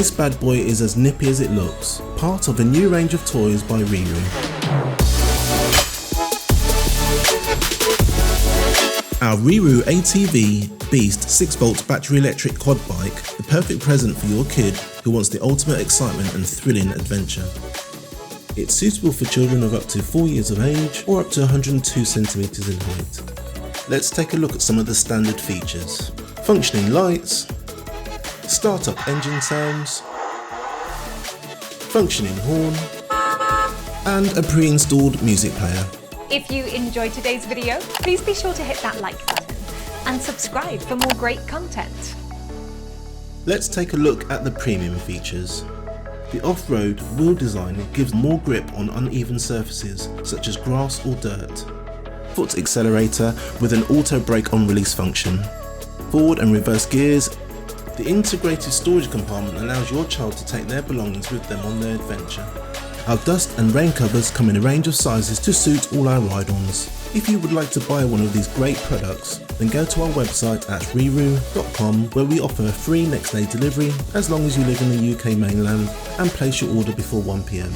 This bad boy is as nippy as it looks, part of a new range of toys by RiiRoo. Our RiiRoo ATV Beast 6-volt battery electric quad bike, the perfect present for your kid who wants the ultimate excitement and thrilling adventure. It's suitable for children of up to 4 years of age or up to 102 centimeters in height. Let's take a look at some of the standard features. Functioning lights, start-up engine sounds, functioning horn, and a pre-installed music player. If you enjoyed today's video, please be sure to hit that like button and subscribe for more great content. Let's take a look at the premium features. The off-road wheel design gives more grip on uneven surfaces such as grass or dirt. Foot accelerator with an auto brake on release function. Forward and reverse gears. The integrated storage compartment allows your child to take their belongings with them on their adventure. Our dust and rain covers come in a range of sizes to suit all our ride-ons. If you would like to buy one of these great products, then go to our website at RiiRoo.com, where we offer free next day delivery as long as you live in the UK mainland and place your order before 1 PM.